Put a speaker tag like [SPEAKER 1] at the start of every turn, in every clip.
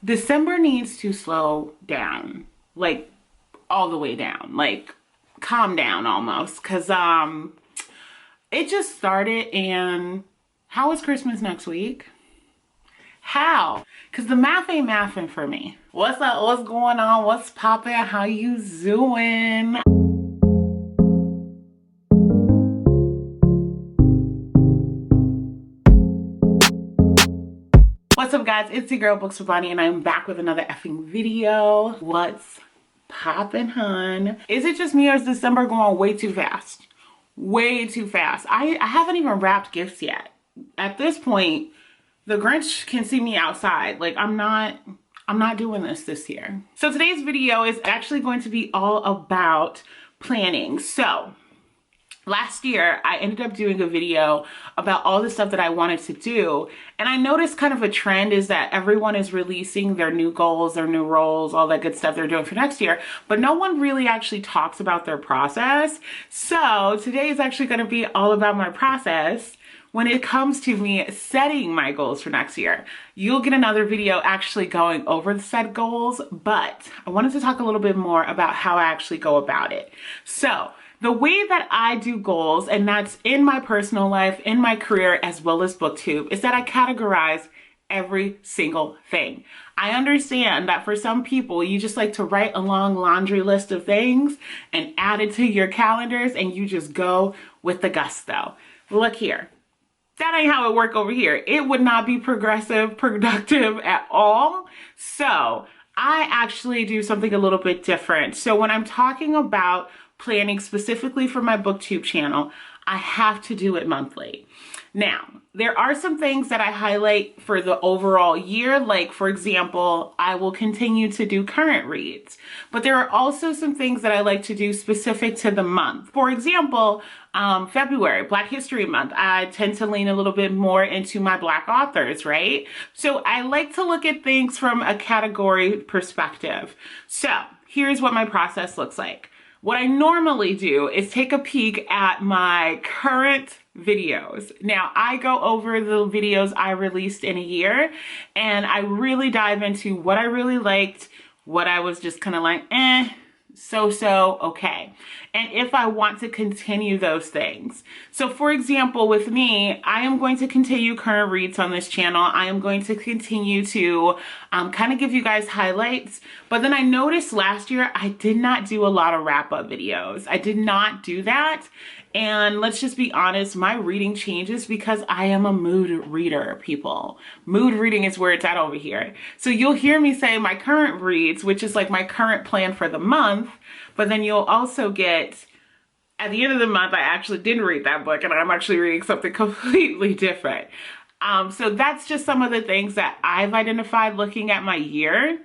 [SPEAKER 1] December needs to slow down, like all the way down, like calm down almost, because it just started. And how is Christmas next week? How? Because the math ain't mathing for me. What's up? What's going on? What's poppin'? How you doing? What's up, guys? It's your girl Books with Bonnie, and I'm back with another effing video. What's poppin', hun? Is it just me, or is December going way too fast? Way too fast. I haven't even wrapped gifts yet. At this point, the Grinch can see me outside. Like, I'm not doing this year. So today's video is actually going to be all about planning. So last year, I ended up doing a video about all the stuff that I wanted to do. And I noticed kind of a trend is that everyone is releasing their new goals, their new roles, all that good stuff they're doing for next year. But no one really actually talks about their process. So today is actually going to be all about my process when it comes to me setting my goals for next year. You'll get another video actually going over the set goals, but I wanted to talk a little bit more about how I actually go about it. So the way that I do goals, and that's in my personal life, in my career, as well as Booktube, is that I categorize every single thing. I understand that for some people, you just like to write a long laundry list of things and add it to your calendars, and you just go with the gusto. Look here. That ain't how it work over here. It would not be progressive, productive at all. So I actually do something a little bit different. So when I'm talking about planning specifically for my Booktube channel, I have to do it monthly. Now, there are some things that I highlight for the overall year. Like, for example, I will continue to do current reads, but there are also some things that I like to do specific to the month. For example, February, Black History Month, I tend to lean a little bit more into my Black authors, right? So I like to look at things from a category perspective. So here's what my process looks like. What I normally do is take a peek at my current videos. Now, I go over the videos I released in a year, and I really dive into what I really liked, what I was just kind of like, so, okay. And if I want to continue those things. So for example, with me, I am going to continue current reads on this channel. I am going to continue to kind of give you guys highlights. But then I noticed last year, I did not do a lot of wrap-up videos. I did not do that. And let's just be honest, my reading changes because I am a mood reader, people. Mood reading is where it's at over here. So you'll hear me say my current reads, which is like my current plan for the month, but then you'll also get, at the end of the month, I actually didn't read that book and I'm actually reading something completely different. So that's just some of the things that I've identified looking at my year.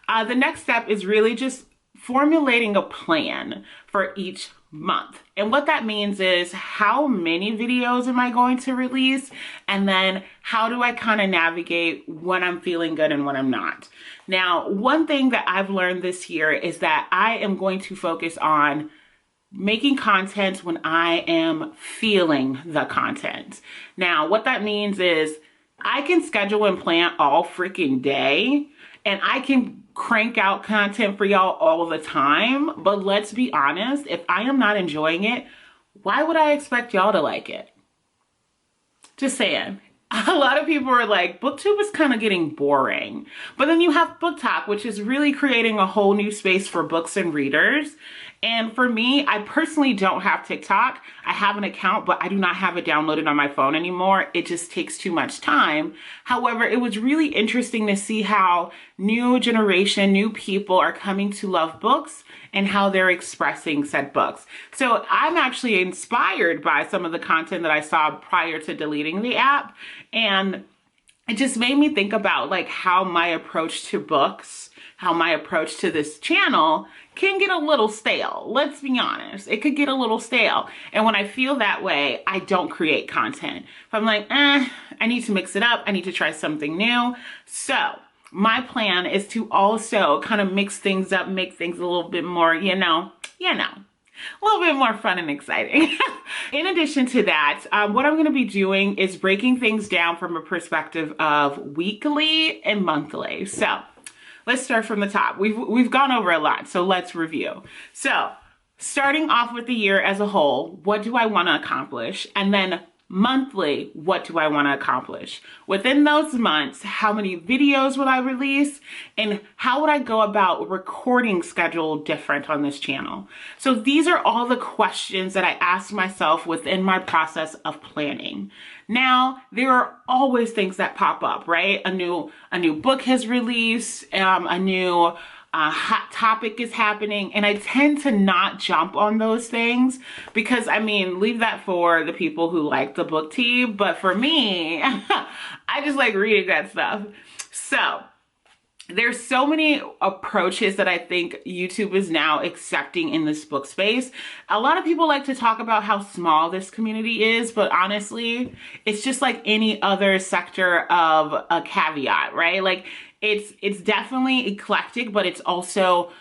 [SPEAKER 1] The next step is really just formulating a plan for each month. And what that means is how many videos am I going to release? And then how do I kind of navigate when I'm feeling good and when I'm not? Now, one thing that I've learned this year is that I am going to focus on making content when I am feeling the content. Now, what that means is I can schedule and plan all freaking day, and I can crank out content for y'all all the time. But let's be honest, if I am not enjoying it, why would I expect y'all to like it? Just saying. A lot of people are like, Booktube is kind of getting boring. But then you have Book Talk, which is really creating a whole new space for books and readers. And for me, I personally don't have TikTok. I have an account, but I do not have it downloaded on my phone anymore. It just takes too much time. However, it was really interesting to see how new generation, new people are coming to love books and how they're expressing said books. So I'm actually inspired by some of the content that I saw prior to deleting the app. And it just made me think about like how my approach to books, how my approach to this channel can get a little stale. Let's be honest, it could get a little stale. And when I feel that way, I don't create content. If I'm like, I need to mix it up, I need to try something new. So my plan is to also kind of mix things up, make things a little bit more, you know, a little bit more fun and exciting. In addition to that, what I'm going to be doing is breaking things down from a perspective of weekly and monthly. So let's start from the top. We've gone over a lot, so let's review. So starting off with the year as a whole, what do I want to accomplish? And then monthly, what do I want to accomplish? Within those months, how many videos will I release? And how would I go about recording schedule different on this channel? So these are all the questions that I ask myself within my process of planning. Now, there are always things that pop up, right? A new book has released, a new hot topic is happening, and I tend to not jump on those things because, I mean, leave that for the people who like the Booktube, but for me, I just like reading that stuff. So there's so many approaches that I think YouTube is now accepting in this book space. A lot of people like to talk about how small this community is, but honestly, it's just like any other sector of a caveat, right? Like, it's definitely eclectic, but it's also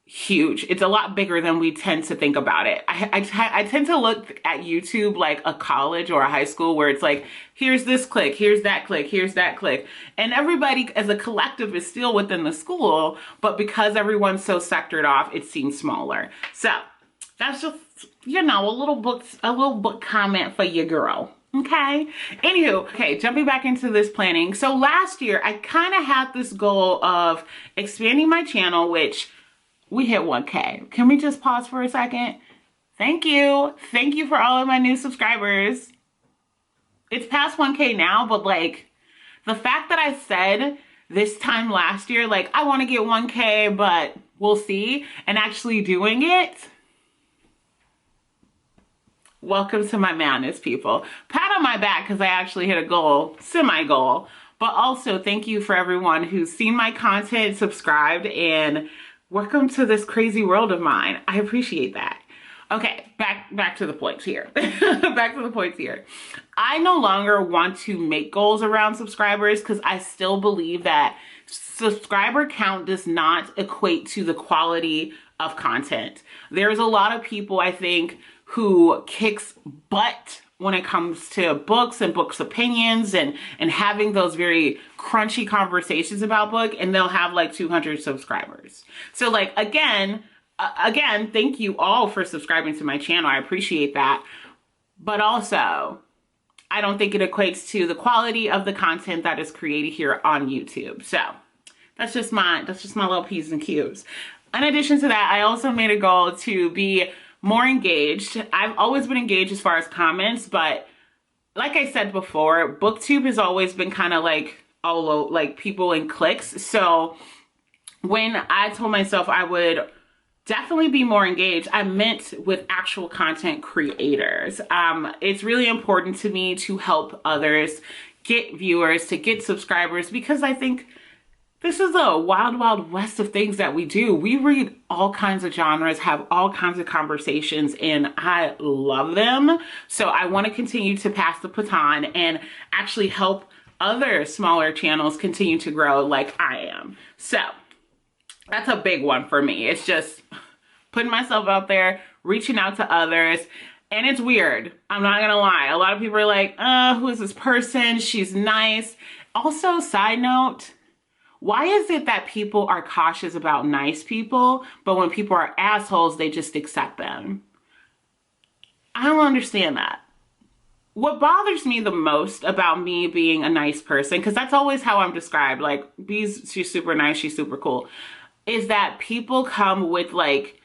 [SPEAKER 1] huge. It's a lot bigger than we tend to think about it. I tend to look at YouTube like a college or a high school where it's like, here's this clique, here's that clique, here's that clique. And everybody as a collective is still within the school, but because everyone's so sectored off, it seems smaller. So that's just, you know, a little book comment for your girl. Okay. Anywho, okay, jumping back into this planning. So last year, I kind of had this goal of expanding my channel, which we hit 1K. Can we just pause for a second? Thank you. Thank you for all of my new subscribers. It's past 1K now, but like the fact that I said this time last year, like I want to get 1K, but we'll see, and actually doing it. Welcome to my madness, people. Pat on my back because I actually hit a goal, semi-goal. But also thank you for everyone who's seen my content, subscribed, and welcome to this crazy world of mine. I appreciate that. Okay, back to the points here. Back to the points here. I no longer want to make goals around subscribers because I still believe that subscriber count does not equate to the quality of content. There's a lot of people, I think, who kicks butt when it comes to books and books opinions and having those very crunchy conversations about book, and they'll have like 200 subscribers. So like, again, thank you all for subscribing to my channel. I appreciate that. But also, I don't think it equates to the quality of the content that is created here on YouTube. So that's just my little P's and Q's. In addition to that, I also made a goal to be more engaged. I've always been engaged as far as comments, but like I said before, Booktube has always been kind of like all over, like people in cliques. So when I told myself I would definitely be more engaged, I meant with actual content creators. It's really important to me to help others get viewers, to get subscribers, because I think this is a wild, wild west of things that we do. We read all kinds of genres, have all kinds of conversations, and I love them. So I want to continue to pass the baton and actually help other smaller channels continue to grow like I am. So that's a big one for me. It's just putting myself out there, reaching out to others. And it's weird. I'm not going to lie. A lot of people are like, who is this person? She's nice. Also, side note, why is it that people are cautious about nice people, but when people are assholes, they just accept them? I don't understand that. What bothers me the most about me being a nice person, because that's always how I'm described, like, she's super nice, she's super cool, is that people come with, like,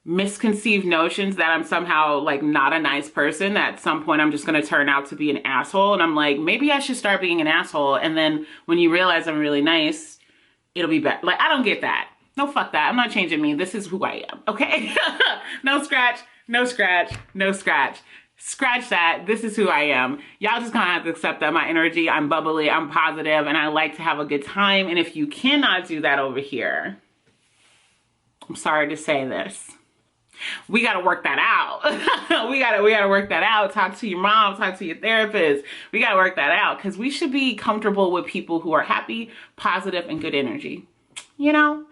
[SPEAKER 1] misconceived notions that I'm somehow, like, not a nice person, that at some point I'm just going to turn out to be an asshole. And I'm like, maybe I should start being an asshole. And then when you realize I'm really nice, it'll be better. Like, I don't get that. No, fuck that. I'm not changing me. This is who I am. Okay. No scratch, no scratch, no scratch. Scratch that. This is who I am. Y'all just gonna have to accept that my energy, I'm bubbly, I'm positive, and I like to have a good time. And if you cannot do that over here, I'm sorry to say this, we got to work that out. we got to work that out. Talk to your mom, talk to your therapist. We got to work that out, because we should be comfortable with people who are happy, positive, and good energy. You know,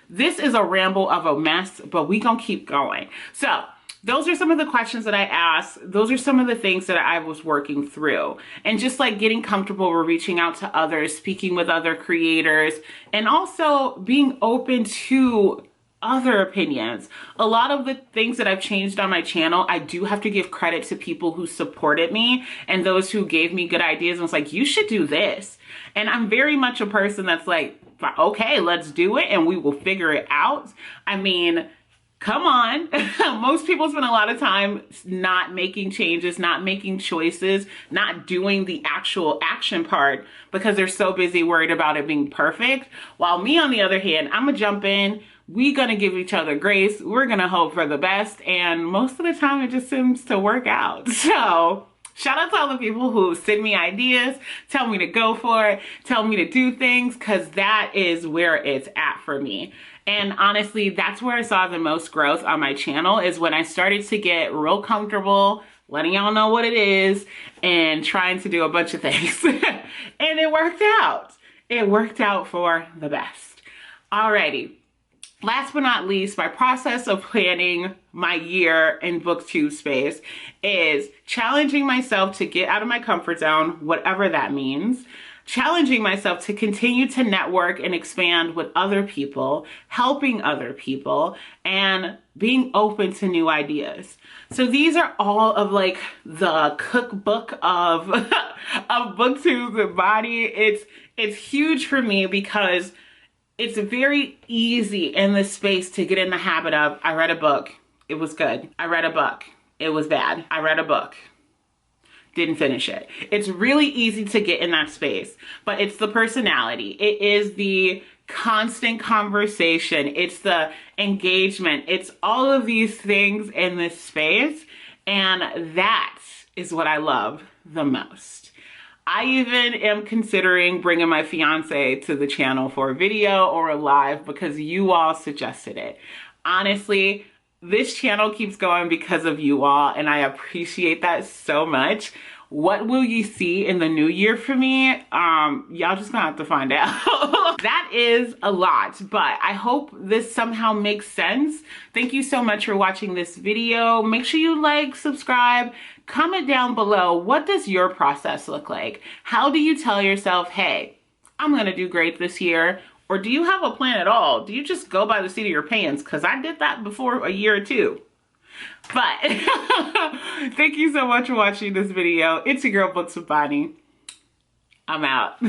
[SPEAKER 1] this is a ramble of a mess, but we gonna keep going. So those are some of the questions that I asked. Those are some of the things that I was working through. And just like getting comfortable with reaching out to others, speaking with other creators, and also being open to other opinions. A lot of the things that I've changed on my channel, I do have to give credit to people who supported me and those who gave me good ideas and was like, you should do this. And I'm very much a person that's like, okay, let's do it and we will figure it out. I mean, come on. Most people spend a lot of time not making changes, not making choices, not doing the actual action part because they're so busy worried about it being perfect. While me, on the other hand, I'm gonna jump in. We're gonna give each other grace. We're gonna hope for the best. And most of the time it just seems to work out. So shout out to all the people who send me ideas, tell me to go for it, tell me to do things, because that is where it's at for me. And honestly, that's where I saw the most growth on my channel, is when I started to get real comfortable letting y'all know what it is and trying to do a bunch of things. And it worked out. It worked out for the best. Alrighty. Last but not least, my process of planning my year in Booktube space is challenging myself to get out of my comfort zone, whatever that means. Challenging myself to continue to network and expand with other people, helping other people, and being open to new ideas. So these are all of like the cookbook of, of BooksWithBonnie. It's huge for me because it's very easy in this space to get in the habit of, I read a book, it was good. I read a book, it was bad. I read a book, didn't finish it. It's really easy to get in that space, but it's the personality. It is the constant conversation. It's the engagement. It's all of these things in this space. And that is what I love the most. I even am considering bringing my fiance to the channel for a video or a live because you all suggested it. Honestly, this channel keeps going because of you all, and I appreciate that so much. What will you see in the new year for me? Y'all just gonna have to find out. That is a lot, but I hope this somehow makes sense. Thank you so much for watching this video. Make sure you like, subscribe, comment down below. What does your process look like? How do you tell yourself, hey, I'm gonna do great this year? Or do you have a plan at all? Do you just go by the seat of your pants? Because I did that before a year or two. But thank you so much for watching this video. It's your girl, BooksWithBonnie. I'm out.